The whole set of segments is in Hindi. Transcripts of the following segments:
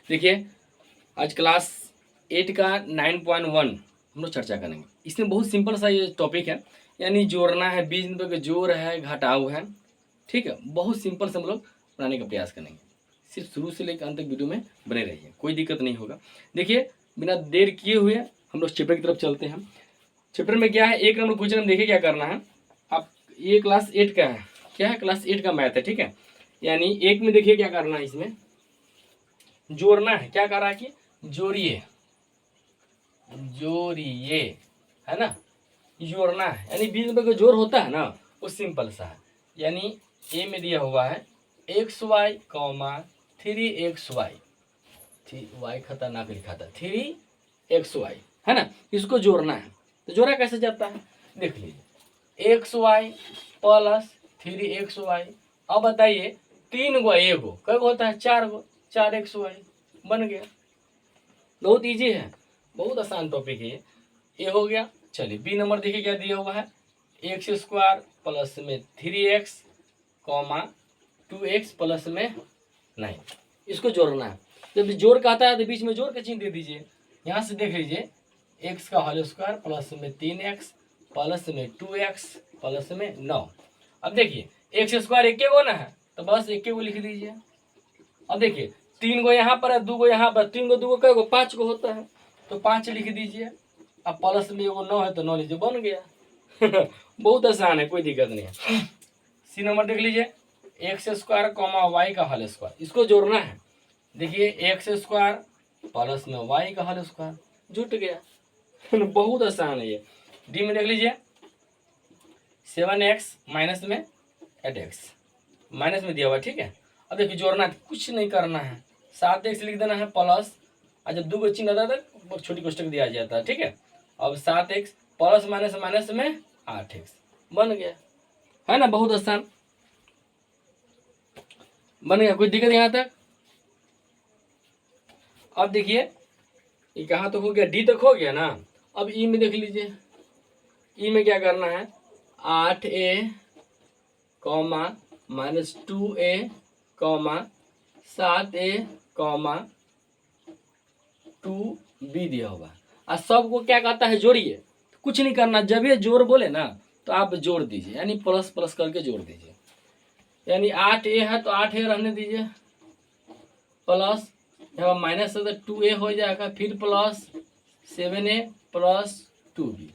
देखिए आज क्लास 8 का 9.1 हम लोग चर्चा करेंगे। इसमें बहुत सिंपल सा ये टॉपिक है, यानी जोड़ना है, बीज में का जोड़ है, घटाव है। ठीक है, बहुत सिंपल से हम लोग बनाने का प्रयास करेंगे। सिर्फ शुरू से लेकर अंत तक वीडियो में बने रहिए, कोई दिक्कत नहीं होगा। देखिए बिना देर किए हुए हम लोग चैप्टर की तरफ चलते हैं। चैप्टर में क्या है, 1 नंबर क्वेश्चन में देखिए क्या करना है। आप ये क्लास 8 का है, क्या है, क्लास 8 का मैथ है। ठीक है, यानी 1 में देखिए क्या करना है, इसमें जोड़ना है। क्या कर रहा है कि जोड़िए, जोड़िए, है ना, जोड़ना है। यानी बीच में जोड़ होता है ना, वो सिंपल सा है। यानी ए में दिया हुआ है XY, 3XY, y खतरनाक लिखा था, 3XY, है ना, इसको जोड़ना है। तो जोड़ा कैसे जाता है, देख लीजिए, XY प्लस 3XY। अब बताइए 3 गो ए गो कब होता है, 4 गो, 4XY बन गया। बहुत इजी है, बहुत आसान टॉपिक है ये हो गया। चलिए बी नंबर देखिए क्या दिया हुआ है, x² प्लस में 3x, 2x प्लस में 9। इसको जोड़ना है। जब जोड़ का आता है तो बीच में जोड़ का चिन्ह दे दीजिए। यहाँ से देख लीजिए, x का होल स्क्वायर प्लस में 3x प्लस में 2x प्लस में 9। अब देखिए x² एक गो ना है, तो बस एक गो लिख दीजिए। अब देखिए 3 गो यहाँ पर है, 2 गो यहाँ पर, 3 गो 2 गो कै गो, 5 गो होता है, तो 5 लिख दीजिए। अब प्लस में एगो 9 है तो 9 लीजिए, बन गया। बहुत आसान है, कोई दिक्कत नहीं है। सी नंबर देख लीजिए, x² y का होल स्क्वायर, इसको जोड़ना है। देखिए x² प्लस में y का होल स्क्वायर, जुट गया। बहुत आसान है ये। डी में देख लीजिए, 7x माइनस में 8x, माइनस में दिया हुआ, ठीक है। अब देखिए जोड़ना है, कुछ नहीं करना है, 7x लिख देना है प्लस, और जब 2 को चिन्ह आता है तो छोटी कोष्टक दिया जाता है, ठीक है। अब 7x प्लस माइनस माइनस में 8x बन गया, है ना, बहुत आसान बन गया, कोई दिक्कत यहाँ तक। अब देखिए ये कहाँ तक हो गया, डी तक हो गया ना। अब ई में देख लीजिए, ई में क्या करना है, 8a minus 2a 7a 2b दिया होगा। और सबको क्या कहता है, जोड़िए। कुछ नहीं करना, जब ये जोड़ बोले ना तो आप जोड़ दीजिए, यानी प्लस प्लस करके जोड़ दीजिए। यानी 8a है तो 8a रहने दीजिए, प्लस यहाँ माइनस है तो 2a हो जाएगा, फिर प्लस 7a प्लस 2b।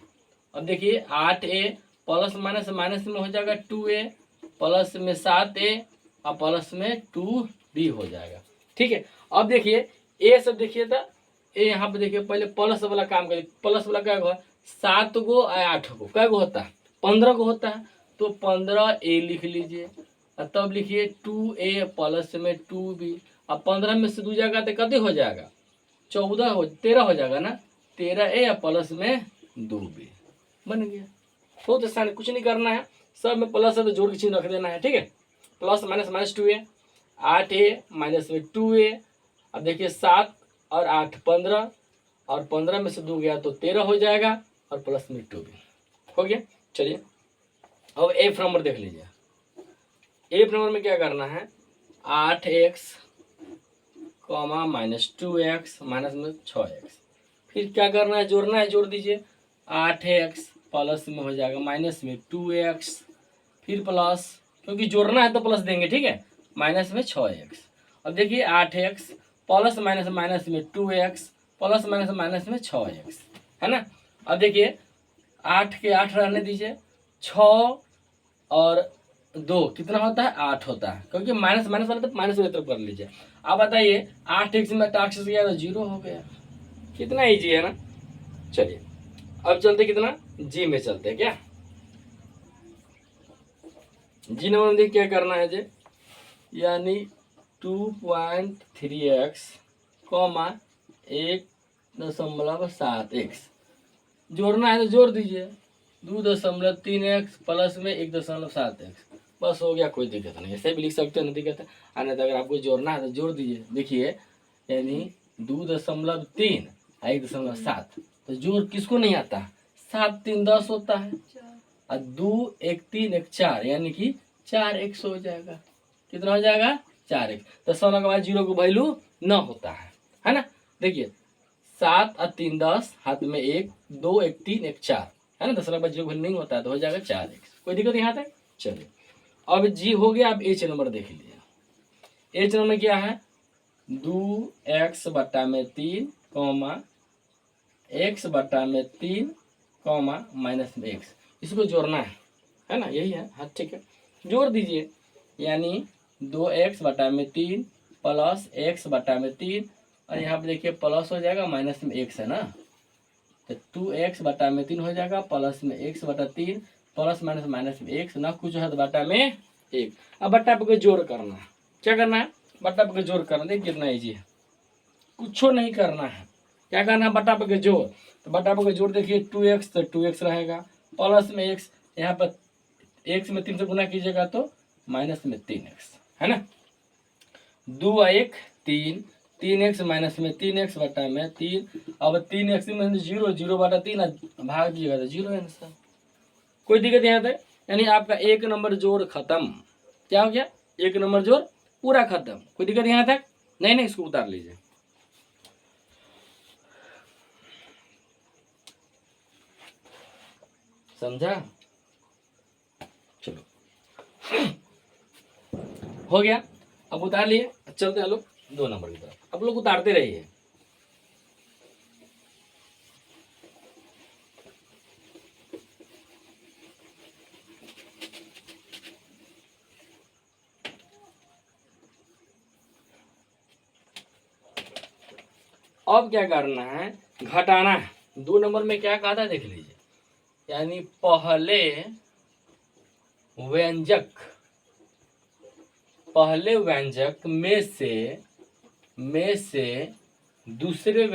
अब देखिए 8a प्लस माइनस माइनस में हो जाएगा 2a, प्लस में 7a और प्लस में 2b हो जाएगा, ठीक है। अब देखिए ए सब देखिए तो ए यहाँ पे देखिए, पहले प्लस वाला काम करिए। प्लस वाला क्या होगा, 7 गो और 8 गो क्या गो होता है, 15 गो होता है, तो 15a लिख लीजिए। और तब लिखिए 2a प्लस में 2b। अब 15 में से 2 जाएगा तो कते हो जाएगा, 13 हो जाएगा ना, 13a प्लस में 2b बन गया। बहुत आसान, कुछ नहीं करना है, सब में प्लस है तो जोड़ के चिन्ह रख देना है, ठीक है। Plus minus minus 2a, 8a minus में 2a। अब देखिए 7 और 8 15, और 15 में से 2 गया तो 13 हो जाएगा, और प्लस में 2b हो गया। चलिए अब एफ नंबर देख लीजिए। एफ नंबर में क्या करना है, 8x माइनस 2x माइनस में 6x। फिर क्या करना है, जोड़ना है, जोड़ दीजिए। 8x प्लस में हो जाएगा माइनस में 2x, फिर प्लस, क्योंकि जोड़ना है तो प्लस देंगे, ठीक है, माइनस में 6x। अब देखिए 8x प्लस माइनस माइनस में 2x प्लस माइनस माइनस में 6x, है ना। अब देखिए 8 के 8 रहने दीजिए, 6 और 2 कितना होता है, 8 होता है, क्योंकि माइनस माइनस वाला तो माइनस वाली तरफ कर लीजिए। अब बताइए 8x में 8x गया तो 0 हो गया, कितना ईजी है ना। चलिए अब चलते कितना, जी में चलते हैं क्या। जी नंबर में देखिए क्या करना है जी, यानी 2.3x 1.7x जोड़ना है तो जोड़ दीजिए। 2.3x प्लस में 1.7x, बस हो गया, कोई दिक्कत नहीं, ऐसे भी लिख सकते हैं, नहीं दिक्कत है। अन्यथा तो अगर आपको जोड़ना है तो जोड़ दीजिए। देखिए यानी 2.3 1.7, तो जोड़ किसको नहीं आता, 7 3 10 होता है, और 2 1 3 1 4, यानी कि 4x हो जाएगा। कितना हो जाएगा, 4x। तो 16 के बाद 0 को वैल्यू न होता है, है ना। देखिए 7 और 3 10, हाथ में 1 2 1 3 1 4, है ना। 10 बच्चों को नहीं होता है तो हो जाएगा 4x। कोई दिक्कत यहाँ तक। चलिए अब जी हो गया। अब एच नंबर देख लीजिए। एच नंबर क्या है 2x बटा में 3 कॉमा x बटा में 3 कॉमा माइनस में x। इसको जोड़ना है ना, यही है। हाँ ठीक है, जोड़ दीजिए। यानी 2x बटा में 3 प्लस x बटा में 3, और यहाँ पे देखिए प्लस हो जाएगा माइनस में x है ना, तो 2x बटा में 3 हो जाएगा प्लस में x बटा 3 प्लस माइनस माइनस में x ना कुछ है तो बटा में 1। अब बट्टा पे जोड़ करना है। क्या करना है, बट्टा पे जोड़ करना। देखिए कितना ईजी है, कुछ नहीं करना है। क्या करना है, बट्टा पे जोड़। तो बट्टा पे जोड़ देखिए 2x तो 2x रहेगा प्लस में x, यहाँ पर x में 3 से गुना कीजिएगा तो माइनस में 3x, है ना। 2 1 3, 3x माइनस में 3x बटा में 3। अब 3x में 0 0 बटा 3 भाग दीजिएगा तो 0 आंसर। कोई दिक्कत यहाँ तक। यानी आपका 1 नंबर जोड़ खत्म। क्या हो गया, 1 नंबर जोड़ पूरा खत्म। कोई दिक्कत यहाँ तक। नहीं नहीं, इसको उतार लीजिए। समझा, चलो हो गया। अब उतार लिए, चलते हैं लोग 2 नंबर की तरफ। अब लोग उतारते रहिए। अब क्या करना है, घटाना है। 2 नंबर में क्या कहा था देख लीजिए। यानी पहले व्यंजक में से दूसरे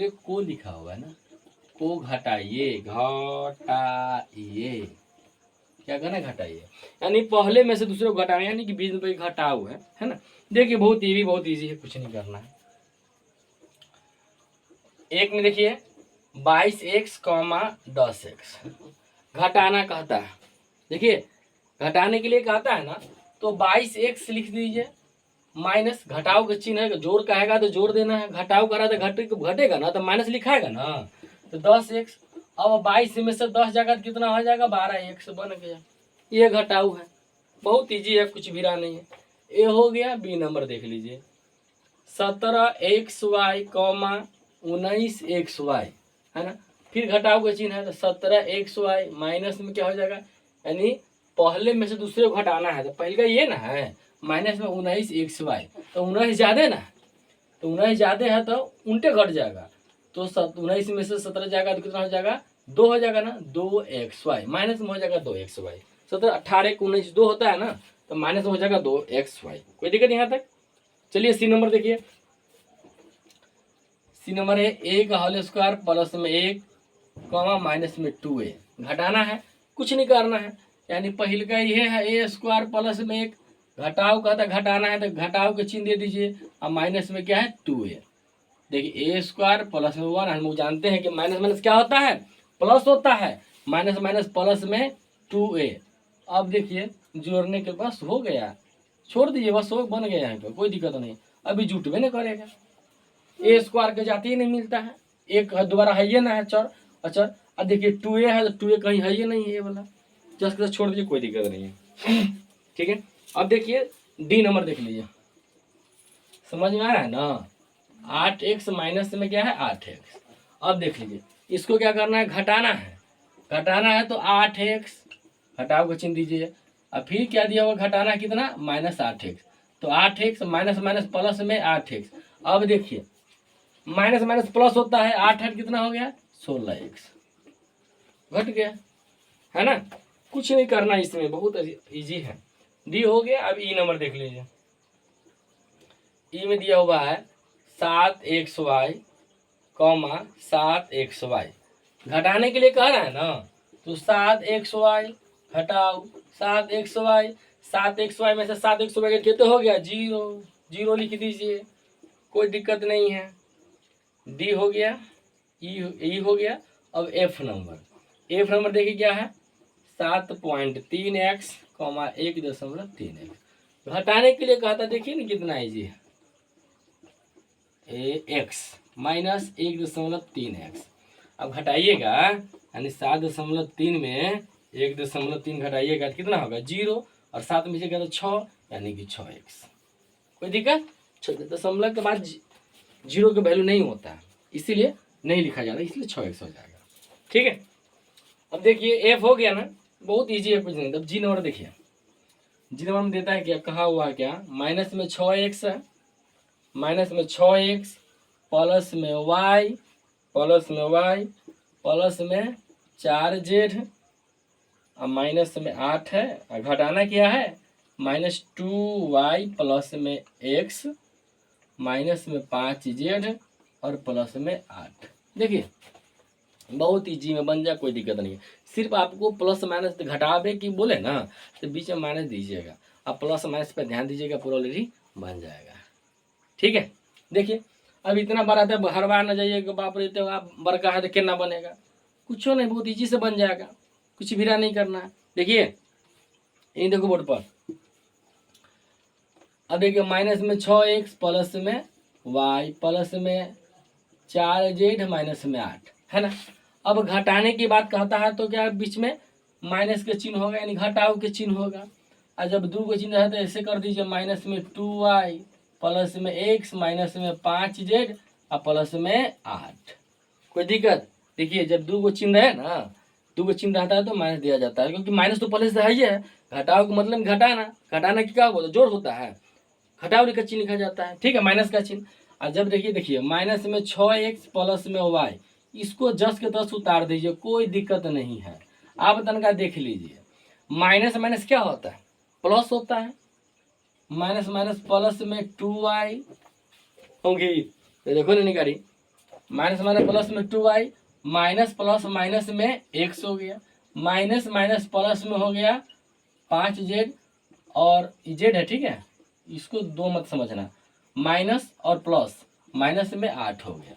को लिखा हुआ है ना, को घटाइए। क्या करना है, घटाइए। यानी पहले में से दूसरे को घटाना, यानी कि बीच में कोई घटाव है ना। देखिए बहुत इजी है, कुछ नहीं करना है। एक में देखिए 22x कॉमा 10x घटाना कहता है। देखिए घटाने के लिए कहता है ना, तो 22x लिख दीजिए माइनस घटाव का चिन्ह है। जोड़ कहेगा तो जोड़ देना है, घटाव करा तो घटेगा ना, तो माइनस लिखाएगा ना, तो 10x। अब 22 में से 10 जाएगा तो कितना हो जाएगा, 12x बन गया। ये घटाव है, बहुत इजी है, कुछ भी रहा नहीं है। ये हो गया। बी नंबर देख लीजिए 17xy कॉमा 19xy, है ना। फिर घटाव का चिन्ह है तो 17xy माइनस में क्या हो जाएगा, यानी पहले में से दूसरे को घटाना है तो पहले का ये ना है, माइनस में 19xy, तो 19 ज्यादा ना, तो 19 ज्यादा है तो उल्टे घट जाएगा। तो 19 में से 17 जाएगा तो कितना हो जाएगा, 2 हो जाएगा ना, 2xy माइनस में हो जाएगा 2xy। 17 18 19 2 होता है ना, तो माइनस में हो जाएगा 2xy। कोई दिक्कत यहाँ तक। चलिए सी नंबर देखिए। सी नंबर है a का होल स्क्वायर प्लस में 1 कॉमा माइनस में 2a। घटाना है, कुछ नहीं करना है। यानी पहले का ये है a स्क्वायर प्लस में 1, घटाव का था घटाना है तो घटाव के चिन्ह दे दीजिए, और माइनस में क्या है 2a। देखिए a स्क्वायर प्लस में 1, हम लोग जानते हैं कि माइनस माइनस क्या होता है, प्लस होता है। माइनस माइनस प्लस में 2a। अब देखिए जोड़ने के बस हो गया, छोड़ दीजिए बस, हो बन गया यहाँ पे, कोई दिक्कत नहीं। अभी जुटवे नहीं करेगा, ए स्क्वायर के जाते ही नहीं मिलता है, एक दोबारा है ये ना है चर अचर। अब देखिए 2a है तो 2a कहीं है ये नहीं है, ये वाला जस्ट के छोड़ दीजिए, कोई दिक्कत नहीं है। ठीक है, अब देखिए डी नंबर देख लीजिए। समझ में आ रहा है ना। 8x माइनस में क्या है 8x। अब देख लीजिए इसको क्या करना है, घटाना है। घटाना है तो 8x घटाव का चिन्ह दीजिए, और फिर क्या दिया हुआ घटाना है कितना, माइनस 8x। तो 8x माइनस माइनस प्लस में 8x। अब देखिए माइनस माइनस प्लस होता है, 8 8 कितना हो गया 16x, घट गया, है ना। कुछ नहीं करना इसमें, बहुत इजी है। डी हो गया। अब ई नंबर देख लीजिए। ई में दिया हुआ है 7xy कॉमा 7xy। घटाने के लिए कह रहा है ना, तो 7xy घटाओ 7xy। 7xy में से 7xy कितने हो गया, 0 0 लिख दीजिए, कोई दिक्कत नहीं है। डी हो गया, ई हो गया। अब एफ नंबर देखिए क्या है 7.3x कॉमा 1.3x। घटाने के लिए कहता, देखिए ना कितना इजी है, एक्स माइनस 1.3x। अब घटाइएगा, यानी 7.3 में 1.3 घटाइएगा तो कितना होगा 0, और 7 में जाएगा तो 6, यानी कि 6x। कोई दिक्कत? दशमलव के बाद जीरो का वैल्यू नहीं होता है, इसीलिए नहीं लिखा जाता, इसलिए 6x हो जाएगा। ठीक है, अब देखिए एफ हो गया ना, बहुत ईजी है, कुछ नहीं। अब जी नंबर देखिए, जी नंबर में देता है क्या, कहा हुआ है क्या, माइनस में 6x है, माइनस में 6x, प्लस में y, प्लस में y, प्लस में 4z, और माइनस में 8 है, और घटाना क्या है, -2y प्लस में x, माइनस में 5z, और प्लस में 8। देखिए बहुत ईजी में बन जाए, कोई दिक्कत नहीं है। सिर्फ आपको प्लस माइनस घटावे की बोले ना, तो बीच में माइनस दीजिएगा, आप प्लस माइनस पे ध्यान दीजिएगा, पूरा ऑलरेडी बन जाएगा। ठीक है, देखिए अब इतना बड़ा था, हर बार ना जाइएगा बाप रे तो आप बड़का है तो कितना बनेगा, कुछ नहीं, बहुत ईजी से बन जाएगा, कुछ भी नहीं करना है। देखिए ये देखो बोर्ड पर, अब देखिए माइनस में 6x प्लस में y प्लस में 4z माइनस में 8 है ना। अब घटाने की बात कहता है तो क्या बीच में माइनस के चिन्ह होगा, यानी घटाव के चिन्ह होगा, और जब दो को चिन्ह है तो ऐसे कर दीजिए, माइनस में 2y प्लस में x माइनस में 5z और प्लस में 8। कोई दिक्कत? देखिए जब दो को चिन्ह है ना, दो को चिन्ह रहता है तो माइनस दिया जाता है, क्योंकि माइनस तो पहले से है ही है। घटाव का मतलब घटाना, घटाना की क्या बोलते, जोड़ होता है, घटाव का चिन्ह लिखा जाता है। ठीक है, माइनस का चिन्ह। और जब देखिए माइनस में 6x प्लस में y, इसको 10 के 10 उतार दीजिए, कोई दिक्कत नहीं है। आप तनका देख लीजिए, माइनस माइनस क्या होता है, प्लस होता है, माइनस माइनस प्लस में 2y होगी, तो देखो नहीं निकाली, माइनस माइनस प्लस में 2y, माइनस प्लस माइनस में x हो गया, माइनस माइनस प्लस में हो गया 5z, और z है, ठीक है, इसको दो मत समझना, माइनस और प्लस, माइनस में 8 हो गया,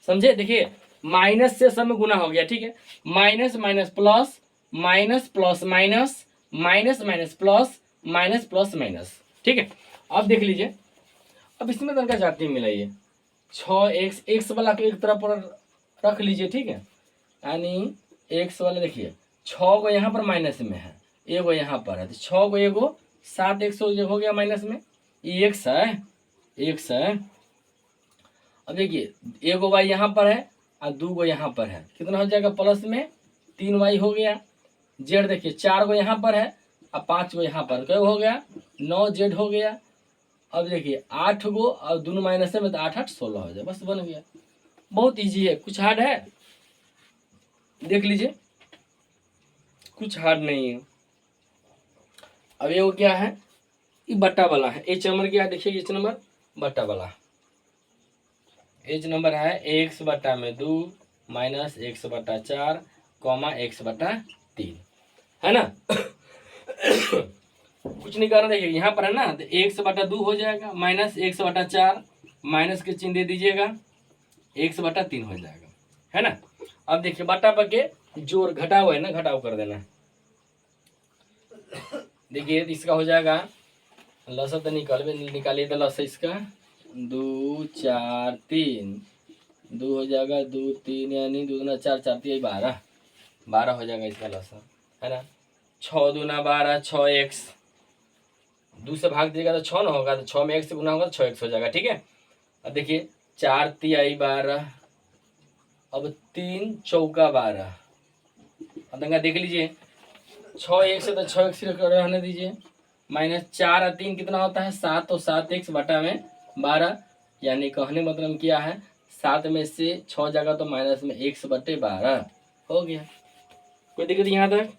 समझे। देखिए माइनस से सब में गुना हो गया, ठीक है, minus minus plus, minus plus minus, minus minus plus, minus plus minus. ठीक है, अब देख लीजिए, अब इसमें तनका जाती मिलाइए, 6x, एक्स वाला को एक तरफ पर रख लीजिए, ठीक है, यानी एक्स वाला देखिए 6 को यहाँ पर माइनस में है, एगो यहाँ पर है, तो 6 को एगो 7x हो गया माइनस में, ये एक्स है, एक्स है। अब देखिए एगो वाई यहाँ पर है और 2 गो यहाँ पर है, कितना हो जाएगा, प्लस में 3y हो गया। जेड देखिए 4 गो यहाँ पर है और 5 गो यहाँ पर, क्या हो गया, 9z हो गया। अब देखिए 8 गो और दोनों माइनस में, तो 8 8 16 हो जाए, बस बन गया। बहुत इजी है, कुछ हार्ड है, देख लीजिए, कुछ हार्ड नहीं है। अब ये वो क्या है, ये बट्टा वाला है, एच नंबर क्या है, देखिए एच नंबर बट्टा वाला, एच नंबर है एक्स बट्टा में 2 माइनस एक्स बट्टा 4 कॉमा एक्स बट्टा 3, है ना। कुछ नहीं करना, देखिए यहाँ पर है ना, तो एक्स बटा 2 हो जाएगा, माइनस एक्स बटा 4, माइनस के चिन्ह दे दीजिएगा, एक्स बटा 3 हो जाएगा, है ना। अब देखिए बटा पर के जोड़ घटाव है ना, घटाव कर देना। देखिए इसका हो जाएगा, लसा तो निकालिए तो लसा इसका 2 4 3, 2 हो जाएगा, 2 3 यानी 2 दूना 4 4 3 12, 12 हो जाएगा इसका लसा, है ना। 6 दूना 12, 6x, 2 से भाग दिएगा तो 6 ना होगा, तो 6 में 1 से गुना होगा तो 6x हो जाएगा, ठीक है। अब देखिए 4 तिहाई 12, अब 3 चौका 12, अब दंगा देख लीजिए, 6x से तो 6x रहने दीजिए, माइनस 4 और 3 कितना होता है 7, तो 7x बटा में 12, यानी कहने मतलब क्या है, 7 में से 6 जाएगा तो माइनस में x बटे 12 हो गया। कोई दिक्कत यहाँ तक?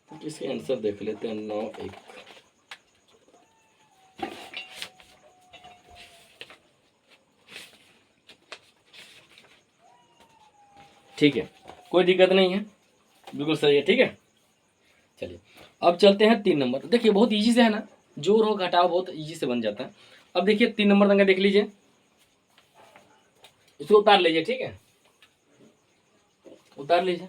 तो इसके आंसर देख लेते हैं, 9 1। ठीक है, कोई दिक्कत नहीं है, बिल्कुल सही है, ठीक है। चलिए अब चलते हैं 3 नंबर। देखिए बहुत इजी से है ना, जोड़ हो घटाव बहुत इजी से बन जाता है। अब देखिए 3 नंबर तक देख लीजिए, इसको उतार लीजिए, ठीक है, उतार लीजिए।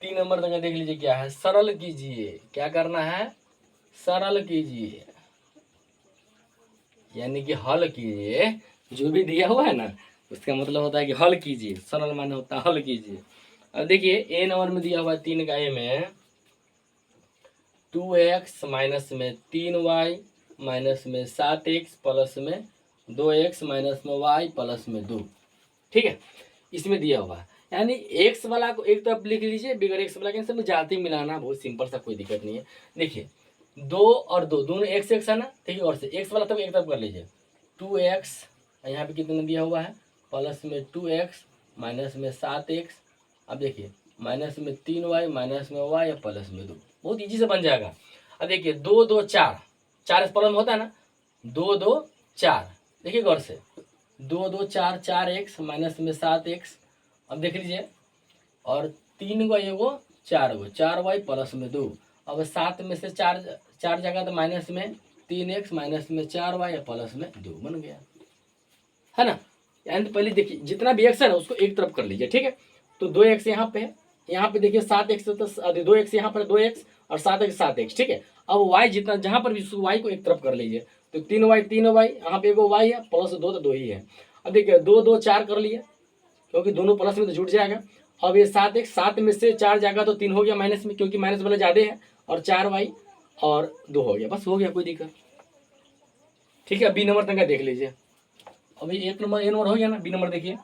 3 नंबर तक देख लीजिए क्या है, सरल कीजिए। क्या करना है, सरल कीजिए, यानी कि हल कीजिए। जो भी दिया हुआ है ना उसका मतलब होता है कि हल कीजिए, सरल माने होता है हल कीजिए। अब देखिए ए नंबर में दिया हुआ है 3 का ए में 2x माइनस में 3y माइनस में 7x प्लस में 2x माइनस में y प्लस में 2। ठीक है, इसमें दिया हुआ है, यानी x वाला को एक तरफ लिख लीजिए, बिगर x वाला के सब जाति मिलाना बहुत सिंपल सा, कोई दिक्कत नहीं है। देखिए 2 और 2 दोनों x x है ना, ठीक है, और से x वाला तब एक तरफ कर लीजिए 2x, यहाँ पे कितना दिया हुआ है प्लस में 2x माइनस में 7x। अब देखिए माइनस में 3y माइनस में y प्लस में 2, बहुत ईजी से बन जाएगा। अब देखिए 2 2 4, 4 प्रॉब्लम होता है ना, 2 2 4, देखिए गौर से 2 2 4, 4x माइनस में 7x। अब देख लीजिए, और 3 को एगो 4 गो 4y प्लस में 2। अब 7 में से 4 जगह तो माइनस में 3x माइनस में 4y प्लस में 2 बन गया, है ना। यानी पहले देखिए जितना भी x है ना उसको एक तरफ कर लीजिए, ठीक है। तो 2x यहाँ पे है, यहाँ पे देखिए 7x, तो 2x यहाँ पर 2x और 7x 7x, ठीक है। अब y जितना जहाँ पर भी y को एक तरफ कर लीजिए, तो 3y यहाँ पे एगो y है प्लस 2 तो 2 ही है। अब देखिए 2 2 4 कर लिए, क्योंकि दोनों प्लस में तो जुड़ जाएगा। अब ये 7x, 7 में से 4 जाएगा तो 3 हो गया माइनस में, क्योंकि माइनस वाला ज़्यादा है, और 4y और 2 हो गया, बस हो गया, कोई दिक्कत। ठीक है, बी नंबर तक देख लीजिए। अभी एक नंबर ए नंबर हो गया ना, बी नंबर देखिए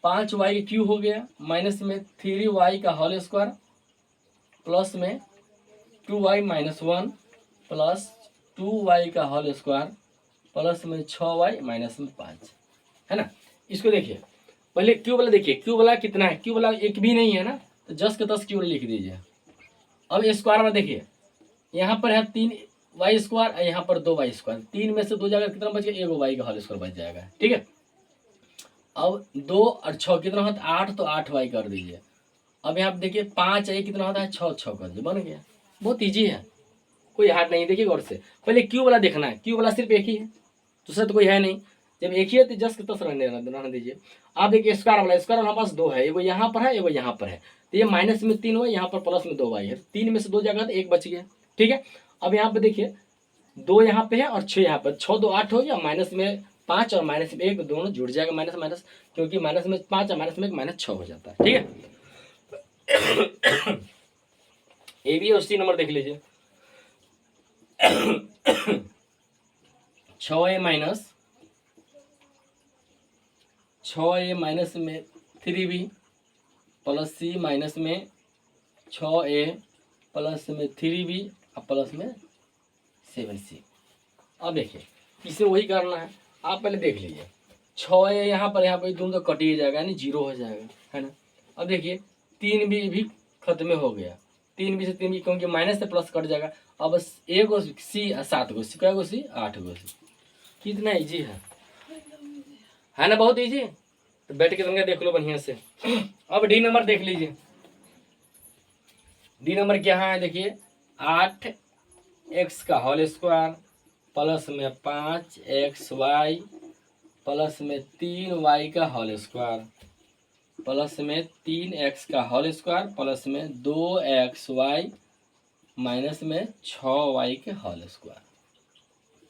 5y क्यू हो गया माइनस में 3y का होल स्क्वायर प्लस में 2y माइनस 1 प्लस 2y का होल स्क्वायर प्लस में 6y माइनस में 5, है ना। इसको देखिए पहले क्यू वाला देखिए, क्यू वाला कितना है, क्यू वाला एक भी नहीं है ना, तो 10 के 10 क्यू वाला लिख दीजिए। अब स्क्वायर में देखिए यहाँ पर है 3y स्क्वायर और यहाँ पर 2y स्क्वायर, 3 में से 2 जाएगा कितना बच गया, एगो y का होल स्क्वायर बच जाएगा, ठीक है। अब 2 और 6 कितना होता है 8, तो 8y कर दीजिए। अब यहाँ पे देखिए 5 है कितना होता है 6 6 कर दीजिए, बन गया, बहुत ईजी है, कोई हार्ड नहीं। देखिए गौर से पहले क्यू वाला देखना है, क्यू वाला सिर्फ एक ही है, दूसरा तो कोई है नहीं। जब एक ही है तो 10 के 10 रहने दीजिए। आप देखिए स्क्वायर वाला हमारे पास 2 है, एगो यहाँ पर है एगो यहाँ पर है, तो ये माइनस में 3 हुआ, यहाँ पर प्लस में 2y है, 3 में से 2 जगह तो 1 बच गया, ठीक है। अब यहाँ पे देखिए 2 यहाँ पे है और 6 यहाँ पर, 6 2 8 हो गया, माइनस में 5 और माइनस में 1 दोनों जुड़ जाएगा, माइनस माइनस, क्योंकि माइनस में 5 और माइनस में 1 माइनस 6 हो जाता है, ठीक है। ए बी और सी नंबर देख लीजिए 6a माइनस में 3b प्लस सी माइनस में 6a प्लस में 3b और प्लस में 7c। अब देखिए इसे वही करना है, आप पहले देख लीजिए 6a यहाँ पर दोनों तो कट ही जाएगा, यानी 0 हो जाएगा, है ना। अब देखिए 3b भी खत्म हो गया, 3b से 3b, क्योंकि माइनस से प्लस कट जाएगा। अब बस एक गो सी 7 गो सी, क्या गो सी 8 गो सी, कितना इजी है ना, बहुत इजी। तो बैठ के तुमने देख लो बढ़िया से। अब डी नंबर देख लीजिए, डी नंबर क्या है, देखिए 8x का होल स्क्वायर प्लस में 5xy प्लस में 3y का होल स्क्वायर प्लस में 3x का होल स्क्वायर प्लस में 2xy माइनस में 6y के होल स्क्वायर,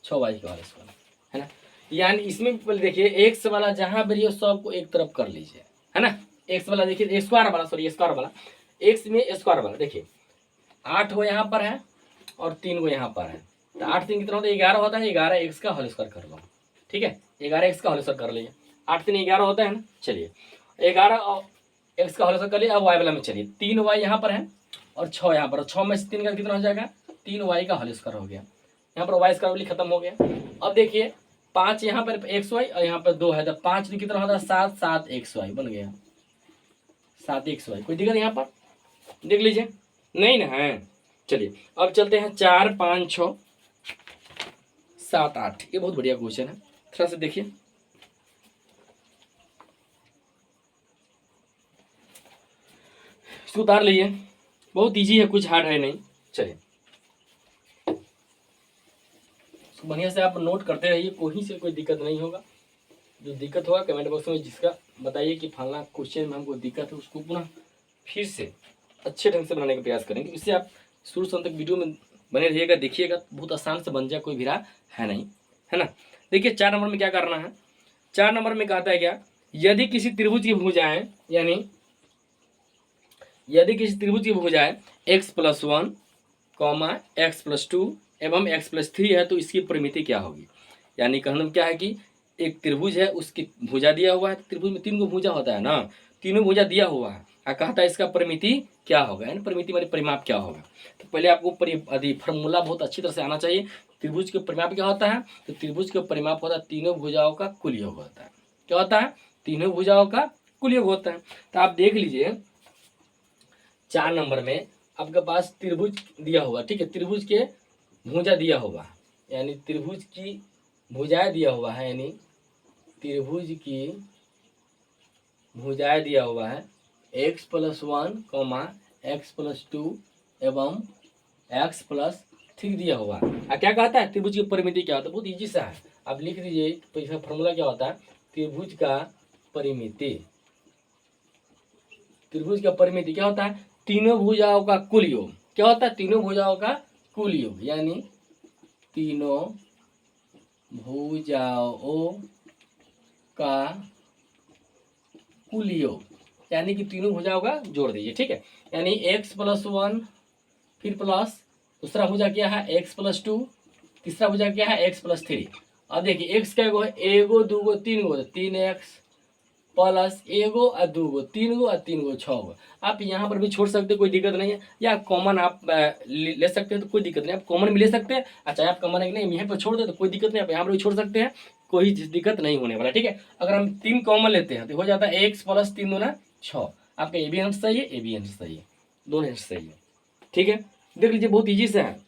6y के होल स्क्वायर, है ना। यानी इसमें देखिए एक्स वाला जहां पर सबको एक तरफ कर लीजिए, है ना। एक्स वाला देखिए स्क्वायर वाला, सॉरी स्क्वायर वाला, एक्स में स्क्वायर वाला देखिए 8 गो यहाँ पर है और 3 गो यहाँ पर है, तो 8 3 कितना होता है 11 होता है, 11 एक्स का होल स्क्वायर कर लो, ठीक है, 11 एक्स का होल स्क्वायर कर लीजिए, 8 3 11 होता है ना। चलिए 11 एक्स का होल स्क्वायर कर लिए। अब वाई वाला में चलिए 3y यहाँ पर है और 6 यहाँ पर, 6 में से 3 का कितना हो जाएगा 3y का होल स्क्वायर हो गया, यहाँ पर वाई स्क्वायर खत्म हो गया। अब देखिए 5 यहाँ पर xy और यहाँ पर 2 है, तो 5 कितना होता है 7 7 xy बन गया, 7 xy, कोई दिक्कत यहाँ पर देख लीजिए, नहीं ना है। चलिए अब चलते हैं 4 5 6 7 8, ये बहुत बढ़िया क्वेश्चन है, थोड़ा सा देखिए। इसको उतार लीजिए, बहुत इजी है, कुछ हार्ड है नहीं। चलिए बढ़िया से आप नोट करते रहिए, कोई से कोई दिक्कत नहीं होगा। जो दिक्कत होगा कमेंट बॉक्स में जिसका बताइए कि फलना क्वेश्चन में हमको दिक्कत है, उसको पुनः फिर से अच्छे ढंग से बनाने का प्रयास करेंगे। इससे आप शुरू से अंत तक वीडियो में बने रहिएगा, देखिएगा, बहुत आसान से बन जाए, कोई भी राह है नहीं, है ना। देखिए 4 नंबर में क्या करना है। 4 नंबर में कहता है क्या, यदि किसी त्रिभुज की भुजाएं, यानी यदि किसी त्रिभुज की भुजाएं x+1, x+2 एवं x+3 है तो इसकी परिमिति क्या होगी। यानी कहना क्या है कि एक त्रिभुज है, उसकी भुजा दिया हुआ है, त्रिभुज में 3 गो भुजा होता है ना, तीनों भुजा दिया हुआ है, कहता है इसका परिमिति क्या होगा, यानी परिमिति माने परिमाप क्या होगा। तो पहले आपको फॉर्मूला बहुत अच्छी तरह से आना चाहिए। त्रिभुज के परिमाप क्या होता है, तो त्रिभुज का परिमाप होता है तीनों भुजाओं का कुल योग होता है। क्या होता है, तीनों भुजाओं का कुल योग होता है। तो आप देख लीजिए 4 नंबर में आपके पास त्रिभुज दिया हुआ, ठीक है, त्रिभुज के भुजा दिया हुआ, यानी त्रिभुज की भुजाएं दिया हुआ है, यानी त्रिभुज की भुजाएं दिया हुआ है x+1, x+2 एवं x+3 दिया हुआ है। क्या कहता है त्रिभुज की परिमिति क्या होता है, बहुत इजी सा है, आप लिख दीजिए। तो इसका फॉर्मूला क्या होता है, त्रिभुज का परिमिति, त्रिभुज का परिमिति क्या होता है, तीनों भुजाओं का कुल योग। क्या होता है, तीनों भुजाओं का कुल योग, यानी तीनों भुजाओं का कुल योग, यानी कि तीनों भुजाओं का जोड़ दीजिए, ठीक है। यानी x+1 फिर प्लस दूसरा भुजा क्या है x+2, तीसरा भुजा क्या है x+3। अब देखिए x क्या है, एगो दूगो तीन गो, 3x प्लस एगो और दूगो, 3 गो और 3 गो 6 गो। आप यहाँ पर भी छोड़ सकते, कोई दिक्कत नहीं है, या कॉमन आप ले सकते हैं तो कोई दिक्कत नहीं, आप कॉमन भी ले सकते हैं। अच्छा आप कॉमन है कि नहीं यहाँ पर छोड़ दे तो कोई दिक्कत नहीं, आप यहाँ पर भी छोड़ सकते हैं, कोई दिक्कत नहीं होने वाला, ठीक है। अगर हम 3 कॉमन लेते हैं तो हो जाता है x + 3 दूना 6। आपका ए बी आंसर सही है, ए बी आंसर सही है, दोनों आंसर सही है, ठीक है। देख लीजिए बहुत ईजी से है,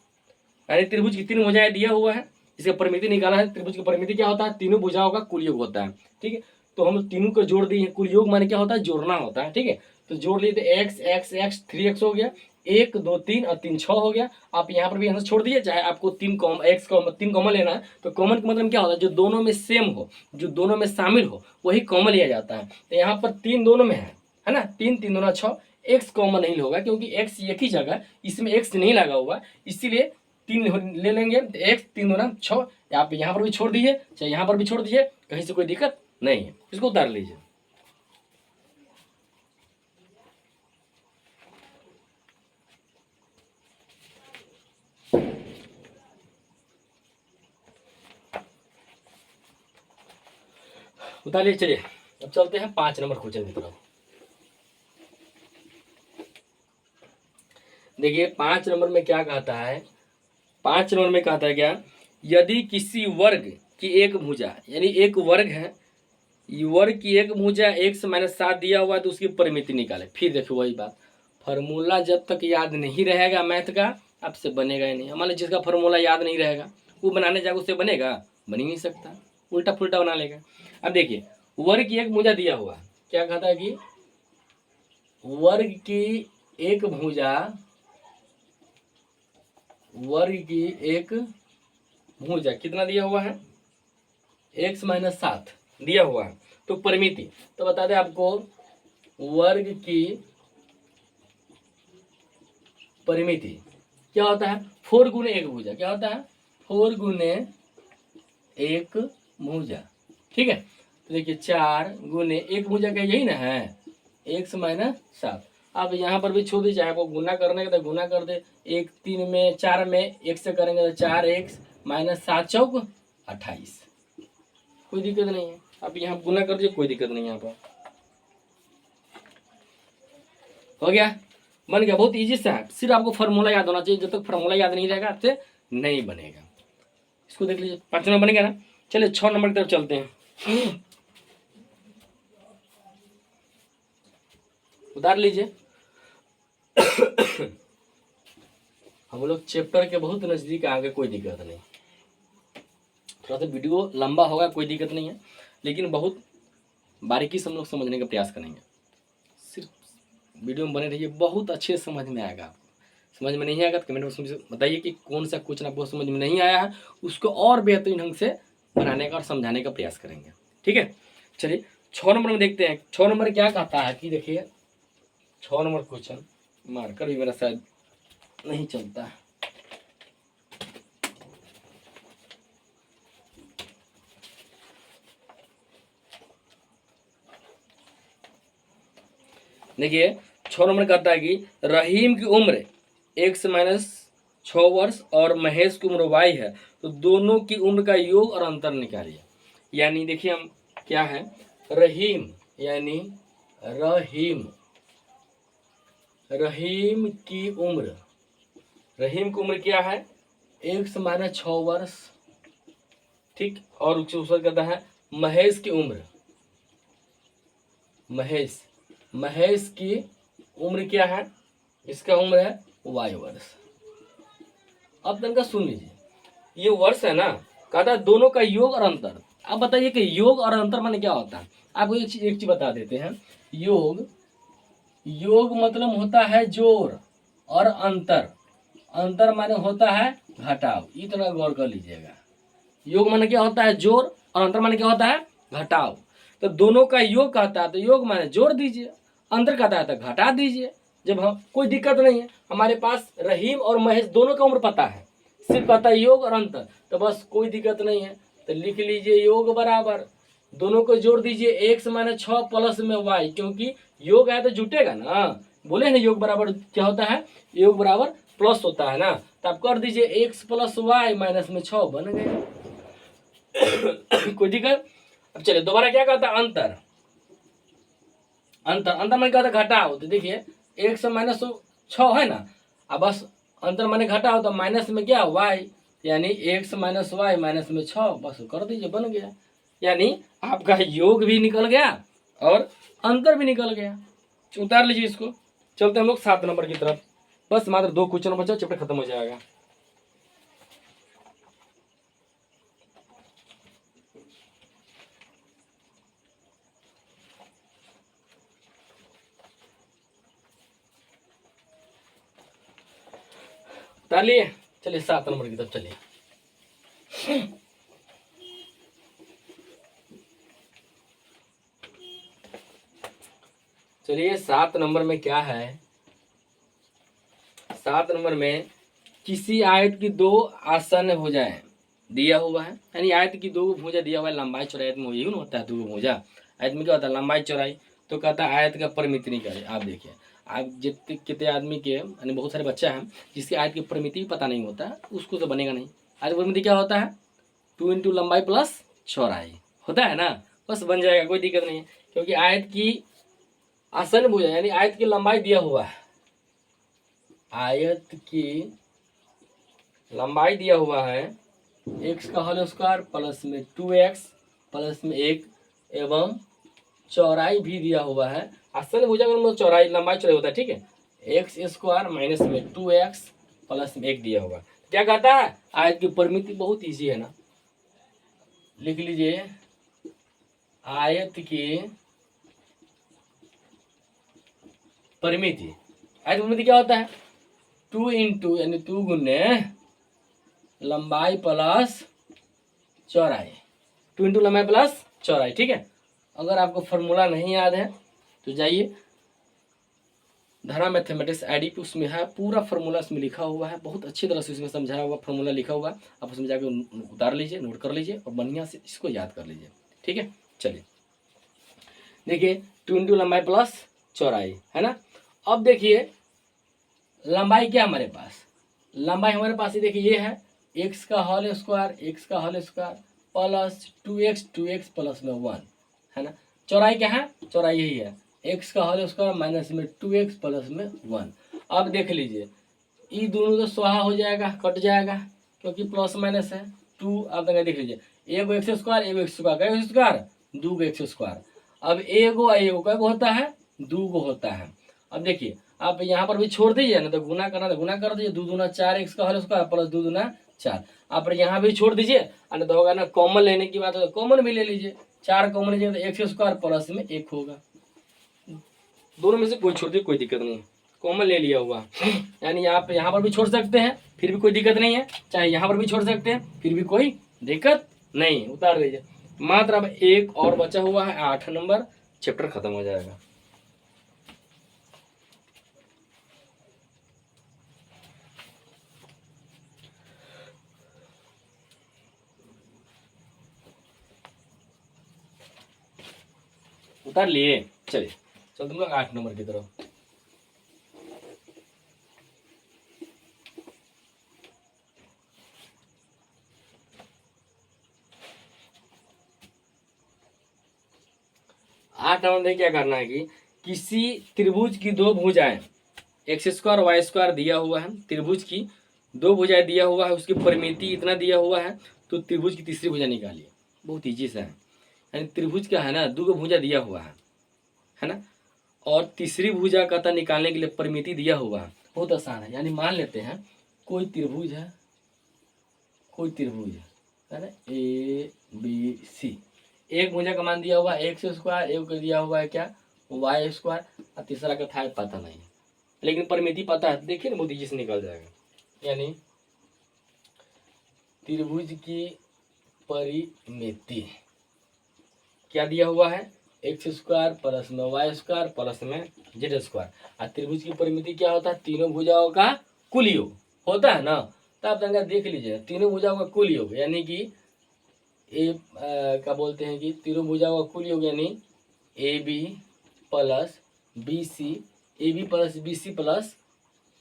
यानी त्रिभुज की 3 भुजाएं दिया हुआ है, इसका परिमिति निकाला है। त्रिभुज की परिमिति क्या होता है, तीनों भुजाओं का कुल योग होता है, ठीक है। तो हम तीनों को जोड़ दिए, कुल योग माने क्या होता है, जोड़ना होता है, ठीक है। तो जोड़ लिए तो x x x 3x हो गया, 1 2 3 और 3 6 हो गया। आप यहाँ पर भी आंसर छोड़ दिए, चाहे आपको 3 कॉमन लेना है तो कॉमन का मतलब क्या होता है, जो दोनों में सेम हो, जो दोनों में शामिल हो वही कॉमन लिया जाता है। तो यहाँ पर 3 दोनों में है ना, 3 3 दूना 6, x कॉमन नहीं होगा क्योंकि x एक ही जगह, इसमें x नहीं लगा हुआ, इसीलिए 3 ले लेंगे। तो x 3 दूना 6, आप यहाँ पर भी छोड़ दीजिए, चाहे यहाँ पर भी छोड़ दीजिए, कहीं से कोई दिक्कत नहीं है। इसको उतार लीजिए। उतार लीजिए, चलिए अब चलते हैं 5 नंबर क्वेश्चन की तरफ। देखिए 5 नंबर में क्या कहता है, 5 नंबर में कहता है क्या, यदि किसी वर्ग की एक भुजा, यानी एक वर्ग है, वर्ग की एक भुजा x - 7 दिया हुआ है तो उसकी परिमिति निकाले। फिर देखो वही बात, फार्मूला जब तक याद नहीं रहेगा मैथ का आपसे बनेगा ही नहीं। मान लीजिए जिसका फार्मूला याद नहीं रहेगा वो बनाने जाएगा, उससे बनेगा, बन ही नहीं सकता, उल्टा पुल्टा बना लेगा। अब देखिए वर्ग की एक भुजा दिया हुआ, क्या कहता है कि वर्ग की एक भुजा, वर्ग की एक भुजा कितना दिया हुआ है, x - 7 दिया हुआ है, तो परिमिति तो बता दें आपको, वर्ग की परिमिति क्या होता है, 4 गुने एक भुजा, क्या होता है 4 गुने एक भुजा, ठीक है। तो देखिए 4 गुने एक भुजा का यही ना है, x - 7। अब यहाँ पर भी छोड़ दीजिए, चाहे आपको गुना करने का तो गुना कर दे, 1 3 में 4 में 1 से करेंगे तो 4x - 7 चौक 28, कोई दिक्कत नहीं है। अब यहाँ गुना कर दीजिए, कोई दिक्कत नहीं है, यहाँ पर हो गया, बन गया, बहुत इजी सा है। सिर्फ आपको फार्मूला याद होना चाहिए, जब तक फार्मूला याद नहीं रहेगा आपसे नहीं बनेगा। इसको देख लीजिए 5 नंबर बनेगा ना। चलिए 6 नंबर की तरफ चलते हैं, उतार लीजिए। हम लोग चैप्टर के बहुत नजदीक आ गए, कोई दिक्कत नहीं, थोड़ा सा वीडियो लंबा होगा कोई दिक्कत नहीं है, लेकिन बहुत बारीकी से हम लोग समझने का प्रयास करेंगे। सिर्फ वीडियो में बने रहिए, बहुत अच्छे समझ में आएगा आपको। समझ में नहीं आएगा तो कमेंट बॉक्स में बताइए कि कौन सा क्वेश्चन आपको समझ में नहीं आया है, उसको और बेहतरीन ढंग से बनाने का और समझाने का प्रयास करेंगे, ठीक है। चलिए 6 नंबर में देखते हैं। 6 नंबर क्या कहता है कि देखिए 6 नंबर क्वेश्चन, मार्कर भी मेरा शायद नहीं चलता। देखिए 6 नंबर कहता है कि रहीम की उम्र x-6 वर्ष और महेश की उम्र y है, तो दोनों की उम्र का योग और अंतर निकालिए। यानी देखिए हम क्या है, रहीम यानी रहीम की उम्र क्या है, x-6 वर्ष, ठीक। और उसका कहता है महेश की उम्र, महेश की उम्र क्या है, इसका उम्र है y वर्ष। अब तनका सुन लीजिए, ये वर्ष है ना, कहता है दोनों का योग और अंतर। अब बताइए कि योग और अंतर माने क्या होता है। आपको एक चीज बता देते हैं। योग मतलब होता है जोड़, और अंतर माने होता है घटाव। इतना गौर कर लीजिएगा। योग माने क्या होता है, जोड़, और अंतर माने क्या होता है, घटाव। तो दोनों का योग कहता है तो योग माने जोड़ दीजिए, अंतर कहता है तो घटा दीजिए। जब हम कोई दिक्कत नहीं है, हमारे पास रहीम और महेश दोनों का उम्र पता है, सिर्फ पता है योग और अंतर, तो बस कोई दिक्कत नहीं है। तो लिख लीजिए योग बराबर, दोनों को जोड़ दीजिए x-6 प्लस में y, क्योंकि योग है तो जुटेगा ना। बोले ना योग बराबर क्या होता है, योग बराबर प्लस होता है ना। तो आप कर दीजिए x + y -6 बन गया। कोई दिक्कत। अब चलिए दोबारा क्या कहता है, अंतर में क्या होता है, घटाओ। तो देखिए x-6 है ना, अब बस अंतर माने घटाओ, तो माइनस में क्या y, यानी x - y -6, बस कर दीजिए, बन गया। यानी आपका योग भी निकल गया और अंतर भी निकल गया। उतार लीजिए इसको। चलते हम लोग 7 नंबर की तरफ। बस मात्र 2 क्वेश्चन बचा, चैप्टर खत्म हो जाएगा। उतार चलिए 7 नंबर की तरफ चलिए। चलिए 7 नंबर में क्या है, 7 नंबर में किसी आयत की 2 आसन्न भुजाएं दिया हुआ है। यानी आयत की 2 भुजा दिया हुआ है, लंबाई चौड़ाई में यही ना होता है, 2 भुजा। आयत में क्या होता है, लंबाई चौड़ाई। तो कहता है आयत का परिमिति निकालिए। आप देखिए, आप जितने कितने आदमी के, यानी बहुत सारे बच्चे हैं जिसके आयत की परिमिति भी पता नहीं होता, उसको तो बनेगा नहीं। आयत की परिमिति क्या होता है, 2 × लंबाई प्लस चौड़ाई होता है ना, बस बन जाएगा, कोई दिक्कत नहीं है। क्योंकि आयत की आसन भुजा यानी आयत की लंबाई दिया हुआ है, आयत की लंबाई दिया हुआ है x का होल स्क्वायर प्लस में 2x प्लस में 1 एवं चौड़ाई भी दिया हुआ है। आसन भुजा में चौड़ाई लंबाई चौड़ाई होता है, ठीक है। x² माइनस में 2x प्लस में 1 दिया हुआ। क्या कहता है, आयत की परिमिति बहुत इजी है ना, लिख लीजिए आयत की परिमिति। आयत परिमिति क्या होता है, 2 × यानी 2 गुने लंबाई प्लस चौड़ाई, 2 × लंबाई प्लस चौड़ाई, ठीक है। अगर आपको फॉर्मूला नहीं याद है तो जाइए धारा मैथमेटिक्स आईडी पे, उसमें है पूरा फॉर्मूला, उसमें लिखा हुआ है, बहुत अच्छी तरह से उसमें समझाया हुआ फॉर्मूला लिखा हुआ। आप उसमें जाकर उतार लीजिए, नोट कर लीजिए और बढ़िया से इसको याद कर लीजिए, ठीक है। चलिए देखिए 2 × लंबाई प्लस चौड़ाई है ना। अब देखिए लंबाई क्या हमारे पास, लंबाई हमारे पास ये देखिए ये है x का whole square plus 2x plus में 1 है ना। चौड़ाई क्या है, चौड़ाई यही है x का होल स्क्वायर माइनस में 2x प्लस में 1। अब देख लीजिए ये दोनों तो स्वाहा हो जाएगा, कट जाएगा, क्योंकि प्लस माइनस है 2। अब तक देख लीजिए एगो x स्क्वायर एगो x स्क्वायर 2 x स्क्वायर। अब एगो का होता है 2 होता है। अब देखिए आप यहाँ पर भी छोड़ दीजिए ना, तो गुना करना तो गुना कर दीजिए, 2 दूना 4 x का होल स्क्वायर प्लस 2 दूना 4। आप यहाँ भी छोड़ दीजिए, तो होगा ना कॉमन लेने की बात है तो कॉमन भी ले लीजिए, 4 कॉमन लीजिए तो x स्क्वायर प्लस में 1 होगा। दोनों में से कोई छोड़ दीजिए, कोई दिक्कत नहीं, कॉमन ले लिया हुआ। यानी आप यहाँ पर भी छोड़ सकते हैं फिर भी कोई दिक्कत नहीं है, चाहे यहाँ पर भी छोड़ सकते हैं फिर भी कोई दिक्कत नहीं, उतार लीजिए। मात्र अब एक और बचा हुआ है 8 नंबर, चैप्टर खत्म हो जाएगा। उतार लिए। चलिए चल तुम लोग 8 नंबर की तरफ। आठ नंबर में क्या करना है कि किसी त्रिभुज की दो भुजाएं, एक्स स्क्वायर वाई स्क्वायर दिया हुआ है, त्रिभुज की दो भुजाएं दिया हुआ है, उसकी परिमिति इतना दिया हुआ है, तो त्रिभुज की तीसरी भुजा निकालिए। बहुत ईजी सा है, यानी त्रिभुज का है ना, दो भुजा दिया हुआ है ना, और तीसरी भुजा का था निकालने के लिए परिमिति दिया हुआ है। बहुत आसान है, यानी मान लेते हैं कोई त्रिभुज है, कोई त्रिभुज है ना, ए बी सी, एक भुजा का मान दिया हुआ है एक्स स्क्वायर, एक को दिया हुआ है क्या वाई स्क्वायर, और तीसरा का था पता नहीं, लेकिन परिमिति पता है, देखिए ना बहुत ईजी से निकल जाएगा। यानी त्रिभुज की परिमिति क्या दिया हुआ है, एक्स स्क्वायर प्लस में वाई स्क्वायर प्लस में जेड स्क्वायर, और त्रिभुज की परिमिति क्या होता है, तीनों भुजाओं का कुल योग होता है ना। तो आप देख लीजिए तीनों भुजाओं का कुल योग, यानी कि क्या बोलते हैं कि तीनों भुजाओं का कुल योग, यानी A B plus B C, A B plus B C plus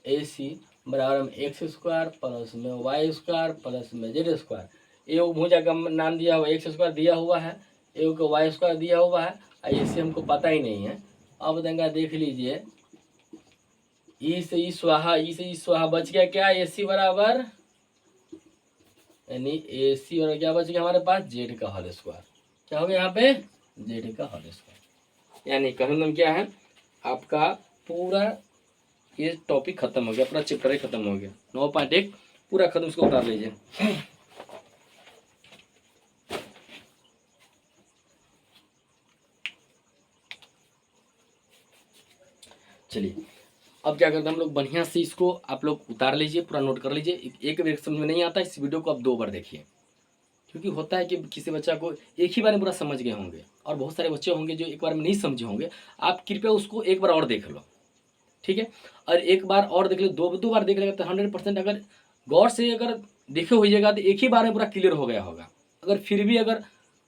A C बराबर में एक्स स्क्वायर प्लस में वाई स्क्वायर प्लस में जेड स्क्वायर। एक भुजा का नाम दिया हुआ एक्स स्क्वायर दिया हुआ है, एक को वाई स्क्वायर दिया हुआ है, ऐसे हमको पता ही नहीं है। अब देख लीजिए ई से ई स्वाहा बच गया क्या, ए सी बराबर, यानी ए सी बराबर क्या बच गया हमारे पास, जेड का होल स्क्वायर। क्या हो गया यहाँ पे, जेड का होल स्क्वायर। यानी कहने क्या है, आपका पूरा ये टॉपिक खत्म हो गया, पूरा चैप्टर ही खत्म हो गया, 9.1 पूरा खत्म, इसको उतार लीजिए। चलिए अब क्या करते हैं हम लोग, बढ़िया से इसको आप लोग उतार लीजिए, पूरा नोट कर लीजिए। एक बार समझ में नहीं आता इस वीडियो को आप 2 बार देखिए, क्योंकि होता है कि किसी बच्चा को एक ही बार में पूरा समझ गए होंगे, और बहुत सारे बच्चे होंगे जो एक बार में नहीं समझे होंगे। आप कृपया उसको एक बार और देख लो, ठीक है, और एक बार और देख लो, दो बार देख लेगा तो 100% अगर गौर से अगर देखे होइएगा तो एक ही बार में पूरा क्लियर हो गया होगा। अगर फिर भी अगर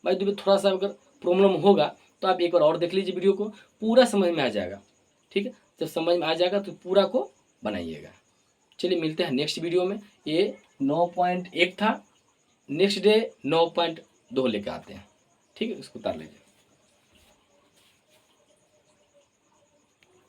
भाई थोड़ा सा अगर प्रॉब्लम होगा तो आप एक बार और देख लीजिए वीडियो को, पूरा समझ में आ जाएगा। ठीक है, जब समझ में आ जाएगा तो पूरा को बनाइएगा। चलिए मिलते हैं नेक्स्ट वीडियो में। ये 9.1 था, नेक्स्ट डे 9.2 लेकर आते हैं। ठीक है, इसको उतार लीजिए।